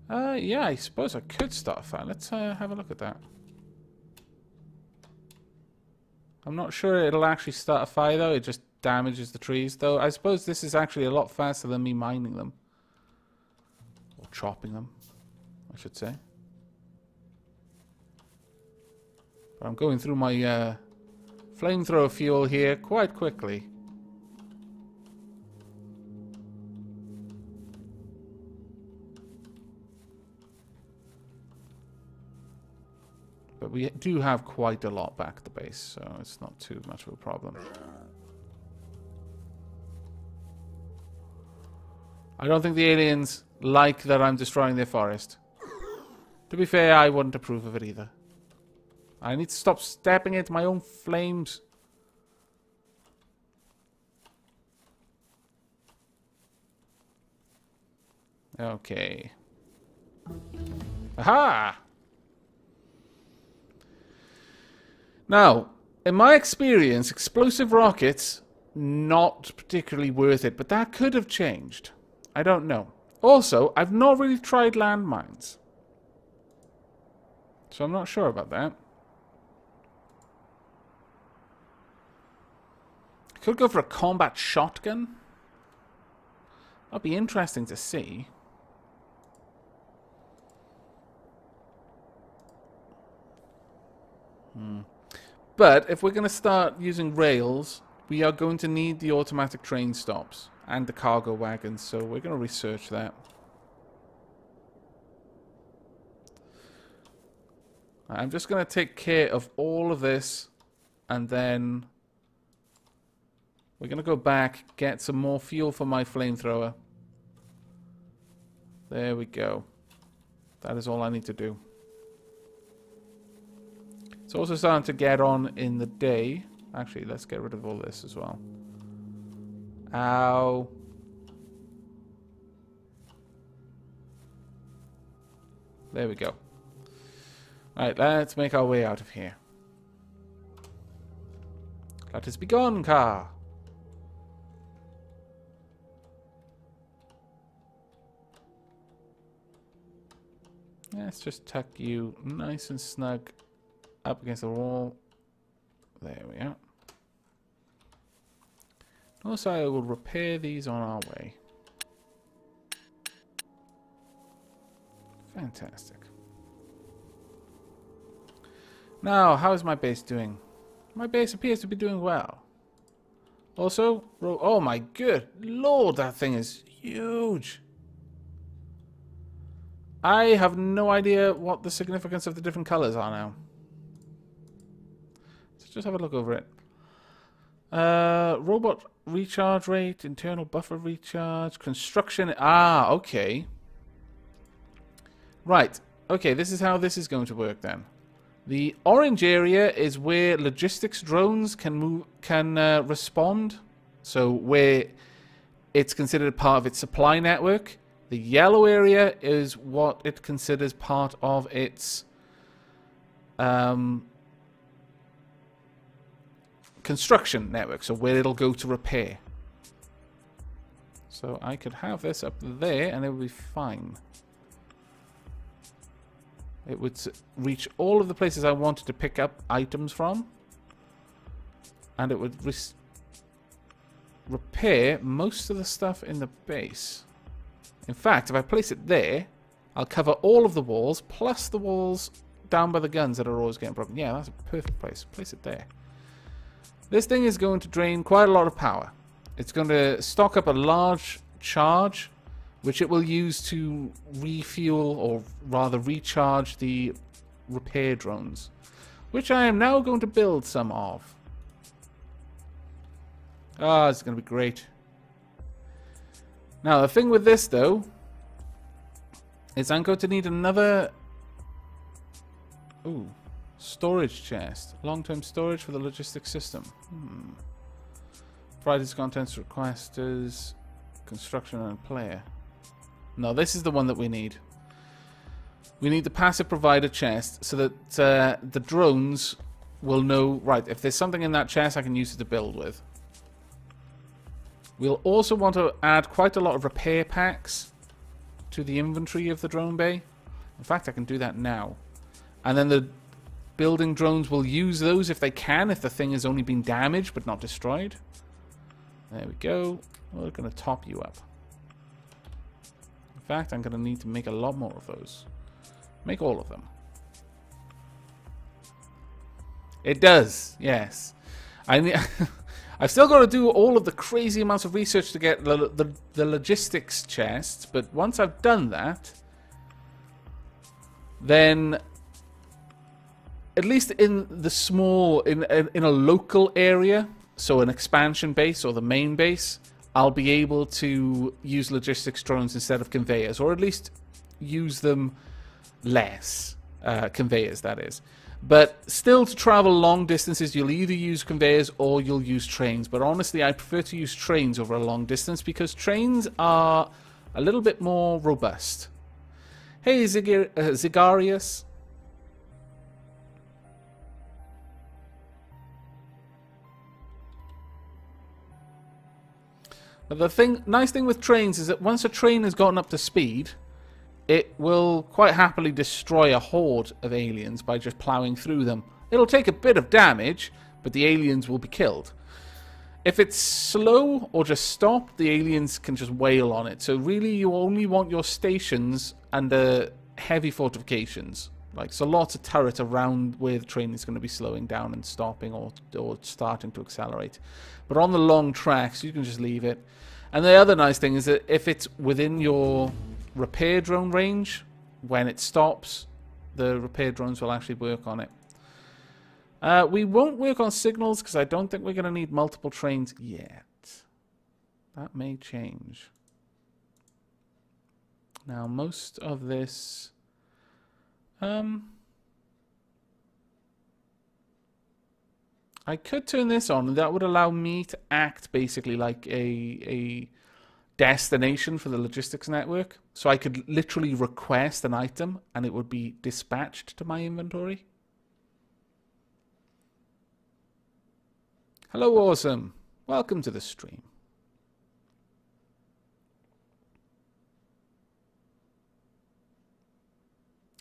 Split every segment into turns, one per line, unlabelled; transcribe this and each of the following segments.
Yeah, I suppose I could start a fire. Let's have a look at that. I'm not sure it'll actually start a fire, though. It just damages the trees, though. I suppose this is actually a lot faster than me mining them. Or chopping them, I should say. But I'm going through my flamethrower fuel here quite quickly. But we do have quite a lot back at the base, so it's not too much of a problem. I don't think the aliens like that I'm destroying their forest. To be fair, I wouldn't approve of it either. I need to stop stepping into my own flames. Okay. Aha! Now, in my experience, explosive rockets, not particularly worth it, but that could have changed. I don't know. Also, I've not really tried landmines. So I'm not sure about that. I could go for a combat shotgun. That'd be interesting to see. But if we're going to start using rails, we are going to need the automatic train stops and the cargo wagons, so we're going to research that. I'm just going to take care of all of this, and then we're going to go back, get some more fuel for my flamethrower. There we go. That is all I need to do. It's also starting to get on in the day. Actually, let's get rid of all this as well. Ow. There we go. Alright, let's make our way out of here. Let us be gone, car. Let's just tuck you nice and snug up against the wall. There we are. Also, I will repair these on our way. Fantastic. Now, how is my base doing? My base appears to be doing well. Also, oh my good lord, that thing is huge. I have no idea what the significance of the different colors are now. So just have a look over it. Robot recharge rate, internal buffer recharge, construction. Ah, okay. Right. Okay, this is how this is going to work then. The orange area is where logistics drones can respond. So where it's considered part of its supply network. The yellow area is what it considers part of its construction network. So where it'll go to repair. So I could have this up there and it would be fine. It would reach all of the places I wanted to pick up items from. And it would repair most of the stuff in the base. In fact, if I place it there, I'll cover all of the walls, plus the walls down by the guns that are always getting broken. Yeah, that's a perfect place. Place it there. This thing is going to drain quite a lot of power. It's going to stock up a large charge, which it will use to refuel, or rather recharge, the repair drones, which I am now going to build some of. Ah, it's going to be great. Now, the thing with this, though, is I'm going to need another... Ooh, storage chest. Long-term storage for the logistics system. Provided contents, requesters, construction, and player. No, this is the one that we need. We need the passive provider chest so that the drones will know, right, if there's something in that chest, I can use it to build with. We'll also want to add quite a lot of repair packs to the inventory of the drone bay. In fact, I can do that now. And then the building drones will use those if they can, if the thing has only been damaged but not destroyed. There we go. We're going to top you up. In fact, I'm going to need to make a lot more of those. Make all of them. It does, yes. I've still got to do all of the crazy amounts of research to get the logistics chests, but once I've done that, then at least in the small, in a local area, so an expansion base or the main base, I'll be able to use logistics drones instead of conveyors, or at least use them less. Conveyors, that is. But still, to travel long distances, you'll either use conveyors or you'll use trains. But honestly, I prefer to use trains over a long distance because trains are a little bit more robust. Hey, Zigarius. But the nice thing with trains is that once a train has gotten up to speed, it will quite happily destroy a horde of aliens by just plowing through them. It'll take a bit of damage, but the aliens will be killed. If it's slow or just stop, the aliens can just wail on it. So really, you only want your stations under heavy fortifications. So lots of turret around where the train is going to be slowing down and stopping or starting to accelerate. But on the long tracks, you can just leave it. And the other nice thing is that if it's within your repair drone range, when it stops, the repair drones will actually work on it. We won't work on signals because I don't think we're going to need multiple trains yet. That may change. Now, most of this... I could turn this on, and that would allow me to act basically like a destination for the logistics network. So I could literally request an item, and it would be dispatched to my inventory. Hello, Awesome. Welcome to the stream.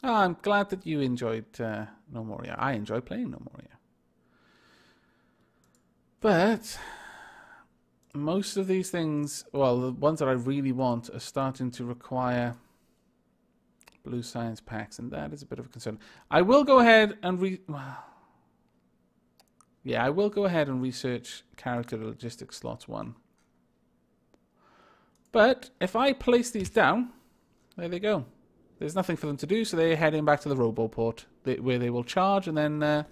Oh, I'm glad that you enjoyed No Moria. I enjoy playing No Moria. But most of these things, well, the ones that I really want are starting to require blue science packs, and that is a bit of a concern. I will go ahead and I will go ahead and research character logistics slots 1. But if I place these down, there they go. There's nothing for them to do, so they're heading back to the roboport, where they will charge and then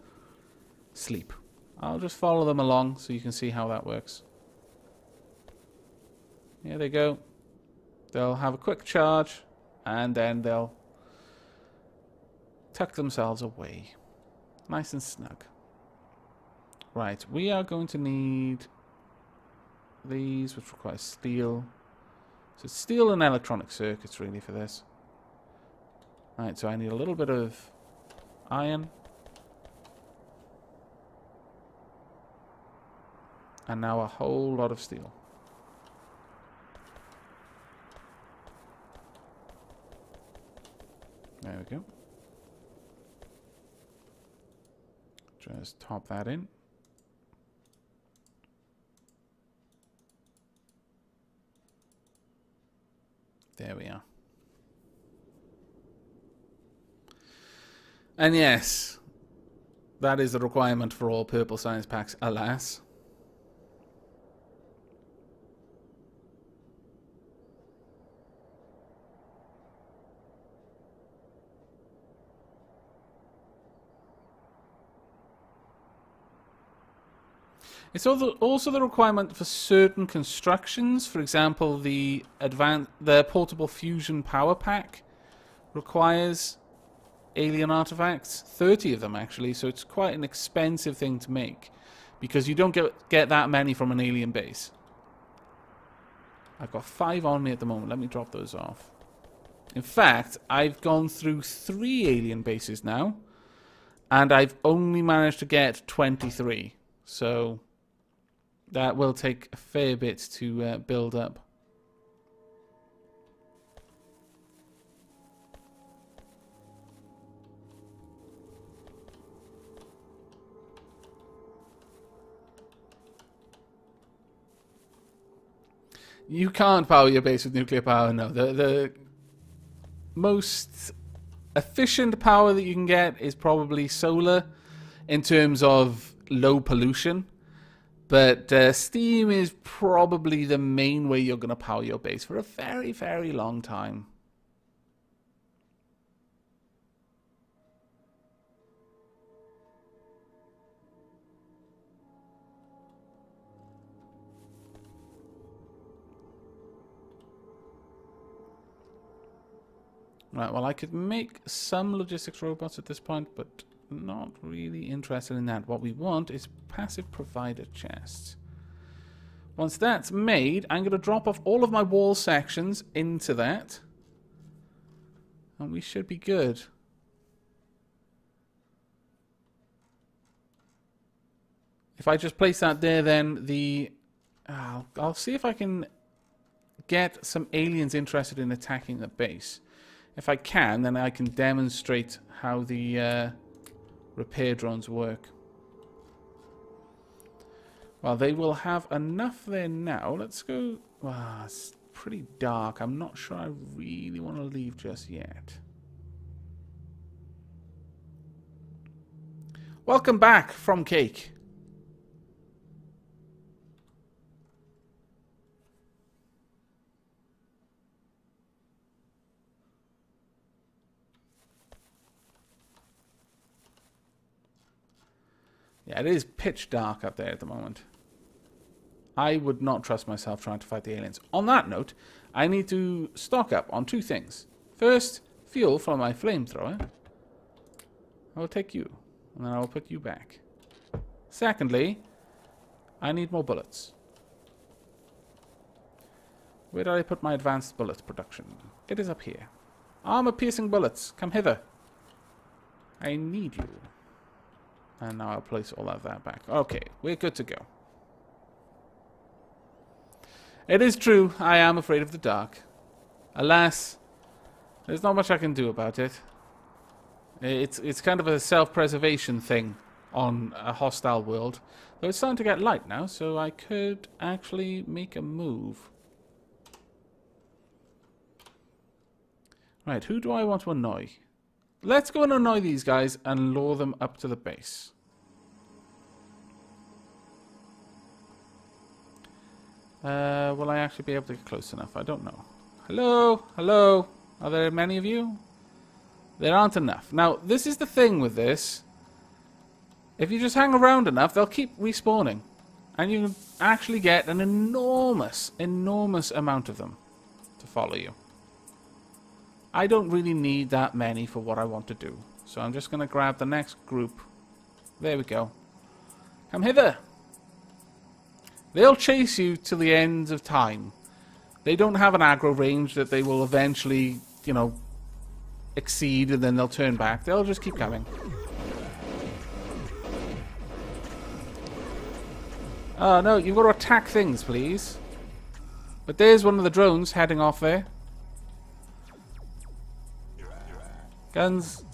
sleep. I'll just follow them along so you can see how that works. Here they go. They'll have a quick charge, and then they'll tuck themselves away. Nice and snug. Right, we are going to need these, which require steel. So steel and electronic circuits, really, for this. Right, so I need a little bit of iron. And now a whole lot of steel. There we go. Just top that in. There we are. And yes, that is the requirement for all purple science packs, alas. It's also the requirement for certain constructions. For example, the portable fusion power pack requires alien artifacts, 30 of them actually, so it's quite an expensive thing to make because you don't get that many from an alien base. I've got 5 on me at the moment. Let me drop those off. In fact, I've gone through 3 alien bases now, and I've only managed to get 23. So that will take a fair bit to build up. You can't power your base with nuclear power, no. The most efficient power that you can get is probably solar in terms of low pollution. But steam is probably the main way you're going to power your base for a very, very long time. Right, well, I could make some logistics robots at this point, but not really interested in that. What we want is passive provider chests. Once that's made, I'm going to drop off all of my wall sections into that. And we should be good. If I just place that there, then the... I'll see if I can get some aliens interested in attacking the base. If I can, then I can demonstrate how the repair drones work. Well, they will have enough there now. Let's go... Wow, it's pretty dark. I'm not sure I really want to leave just yet. Welcome back from Cake. Yeah, it is pitch dark up there at the moment. I would not trust myself trying to fight the aliens. On that note, I need to stock up on two things. First, fuel for my flamethrower. I will take you, and then I will put you back. Secondly, I need more bullets. Where did I put my advanced bullet production? It is up here. Armor-piercing bullets, come hither. I need you. And now I'll place all of that back. Okay, we're good to go. It is true, I am afraid of the dark. Alas, there's not much I can do about it. It's kind of a self-preservation thing on a hostile world. Though it's starting to get light now, so I could actually make a move. Right, who do I want to annoy? Let's go and annoy these guys and lure them up to the base. Will I actually be able to get close enough? I don't know. Hello? Hello? Are there many of you? There aren't enough. Now, this is the thing with this. If you just hang around enough, they'll keep respawning. And you can actually get an enormous, enormous amount of them to follow you. I don't really need that many for what I want to do. So I'm just going to grab the next group. There we go. Come hither. They'll chase you to the end of time. They don't have an aggro range that they will eventually, you know, exceed and then they'll turn back. They'll just keep coming. Oh, no, you've got to attack things, please. But there's one of the drones heading off there. Guns.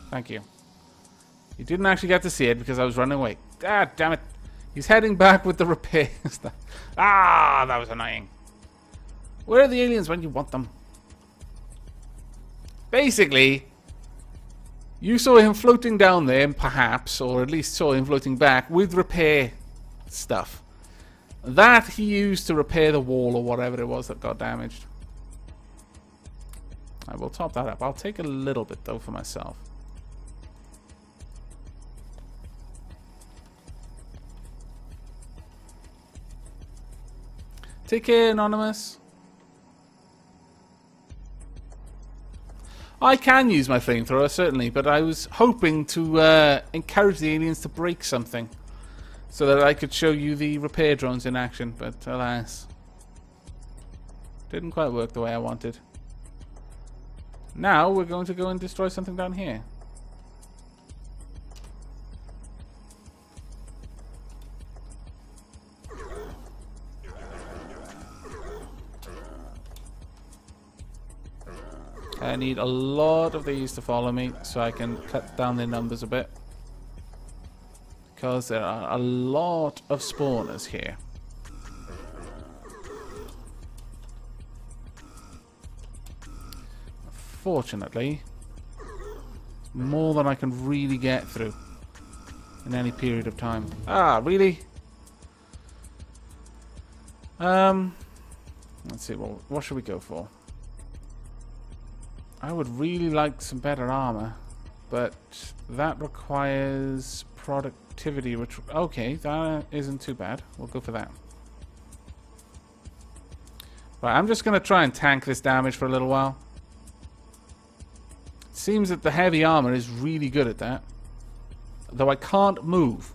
Thank you. You didn't actually get to see it because I was running away. Ah, damn it. He's heading back with the repair stuff. Ah, that was annoying. Where are the aliens when you want them? Basically, you saw him floating down there, perhaps, or at least saw him floating back with repair stuff. That he used to repair the wall or whatever it was that got damaged. I will top that up. I'll take a little bit, though, for myself. Take care, Anonymous. I can use my flamethrower, certainly, but I was hoping to encourage the aliens to break something so that I could show you the repair drones in action, but alas. Didn't quite work the way I wanted. Now we're going to go and destroy something down here. I need a lot of these to follow me so I can cut down their numbers a bit. Because there are a lot of spawners here. unfortunately, more than I can really get through in any period of time. Ah, really? Let's see, well, what should we go for? I would really like some better armor, but that requires productivity, which... Okay, that isn't too bad. We'll go for that. Right, I'm just going to try and tank this damage for a little while. It seems that the heavy armor is really good at that. Though I can't move.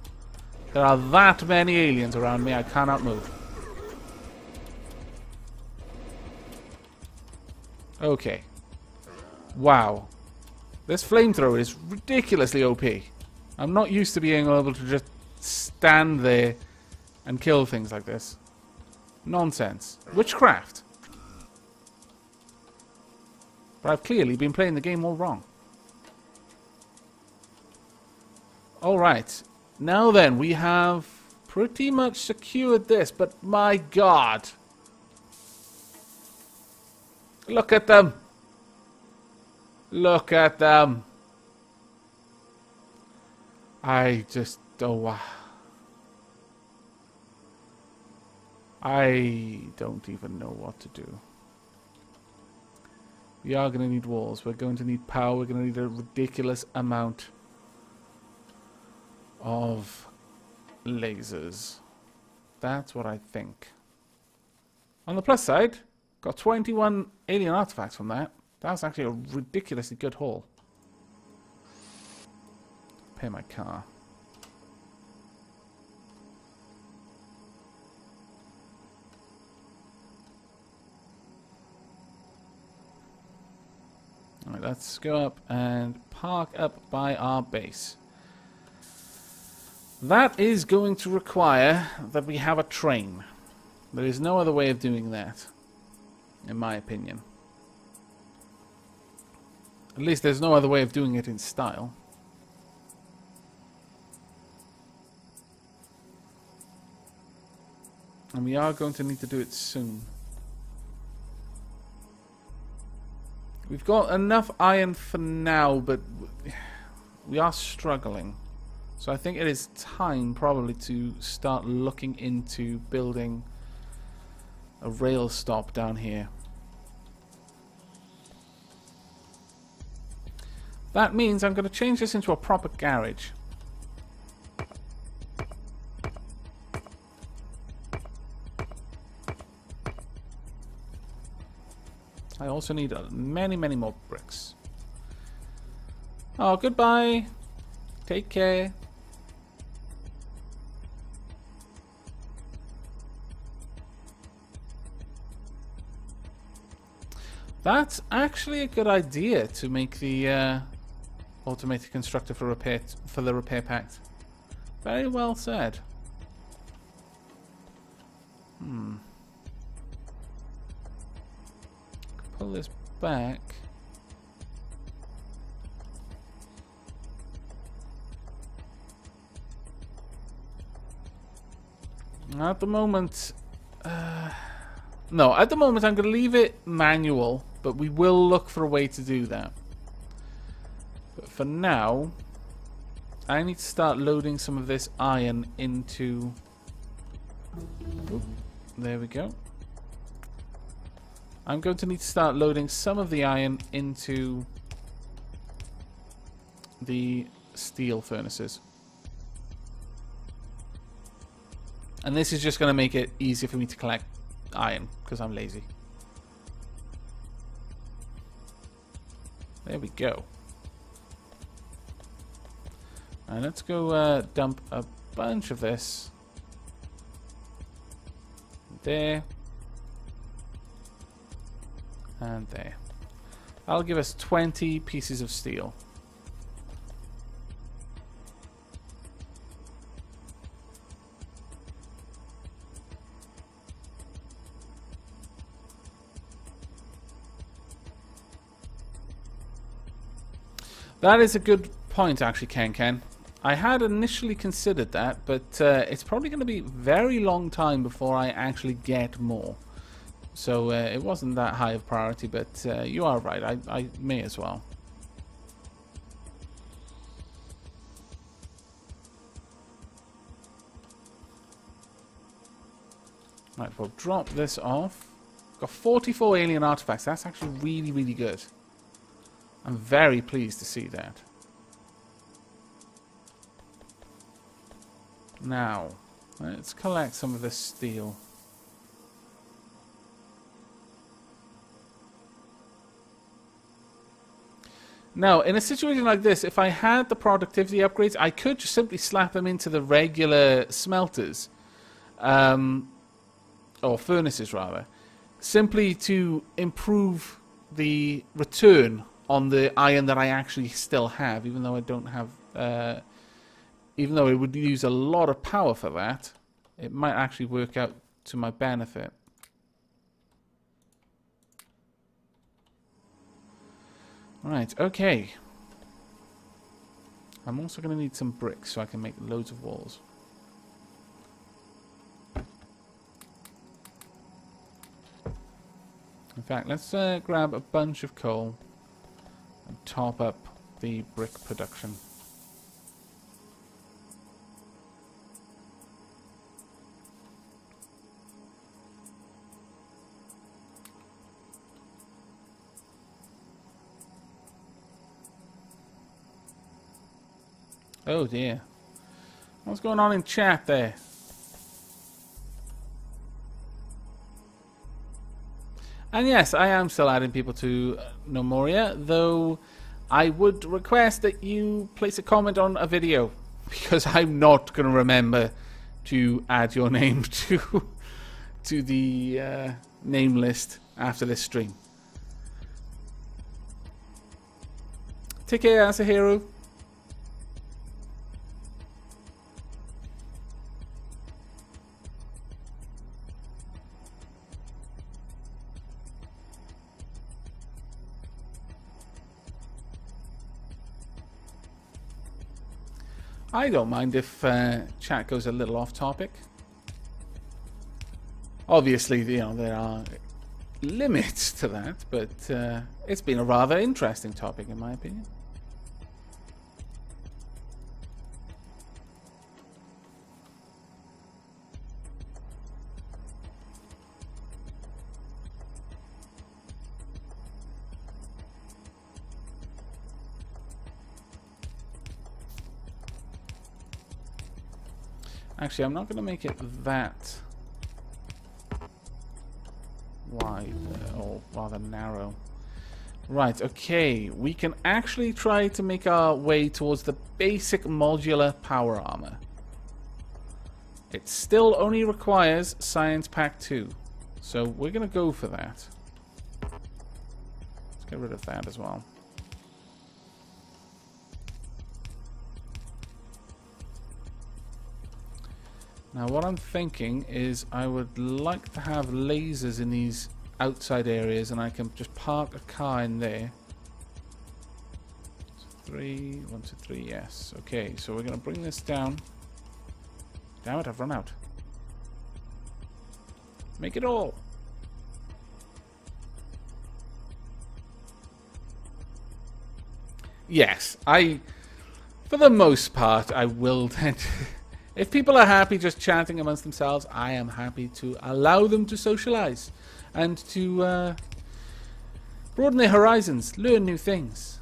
There are that many aliens around me, I cannot move. Okay. Wow. This flamethrower is ridiculously OP. I'm not used to being able to just stand there and kill things like this. Nonsense. Witchcraft. But I've clearly been playing the game all wrong. Alright. Now then, we have pretty much secured this, but my god. Look at them. Look at them. I just don't... I don't even know what to do. We are going to need walls. We're going to need power. We're going to need a ridiculous amount of lasers. That's what I think. On the plus side, got 21 alien artifacts from that. That's actually a ridiculously good haul. Pay my car. Alright, let's go up and park up by our base. That is going to require that we have a train. There is no other way of doing that, in my opinion. At least there's no other way of doing it in style. And we are going to need to do it soon. We've got enough iron for now, but we are struggling. So I think it is time probably to start looking into building a rail stop down here. That means I'm going to change this into a proper garage. I also need many, many more bricks. Oh, goodbye. Take care. That's actually a good idea to make the automated constructor for the repair pact. Very well said. Pull this back. At the moment, no, at the moment I'm going to leave it manual, but we will look for a way to do that. But for now, I need to start loading some of this iron into... Oop, there we go. I'm going to need to start loading some of the iron into the steel furnaces. And this is just going to make it easier for me to collect iron, because I'm lazy. There we go. And let's go dump a bunch of this there and there. That'll give us 20 pieces of steel. That is a good point, actually, Ken. I had initially considered that, but it's probably going to be a very long time before I actually get more. So it wasn't that high of priority, but you are right. I may as well. Right, we'll drop this off. Got 44 alien artifacts. That's actually really, really good. I'm very pleased to see that. Now, let's collect some of this steel. Now, in a situation like this, if I had the productivity upgrades, I could just simply slap them into the regular smelters. Or furnaces, rather. Simply to improve the return on the iron that I actually still have, even though I don't have... even though it would use a lot of power for that, it might actually work out to my benefit. Right, okay. I'm also going to need some bricks so I can make loads of walls. In fact, let's grab a bunch of coal and top up the brick production. Oh dear. What's going on in chat there? And yes, I am still adding people to Nomoria, though I would request that you place a comment on a video, because I'm not going to remember to add your name to the name list after this stream. Take care, Asahiro. I don't mind if chat goes a little off topic. Obviously, you know, there are limits to that, but it's been a rather interesting topic in my opinion. Actually, I'm not going to make it that wide, or rather narrow. Right, okay. We can actually try to make our way towards the basic modular power armor. It still only requires Science Pack 2. So we're going to go for that. Let's get rid of that as well. Now what I'm thinking is I would like to have lasers in these outside areas, and I can just park a car in there. 3, 1, 2, 3, yes. Okay, so we're going to bring this down. Damn it, I've run out. Make it all. Yes, for the most part, I will tend to... If people are happy just chatting amongst themselves, I am happy to allow them to socialize and to broaden their horizons, learn new things.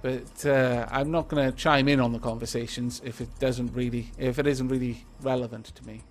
But I'm not going to chime in on the conversations if it isn't really relevant to me.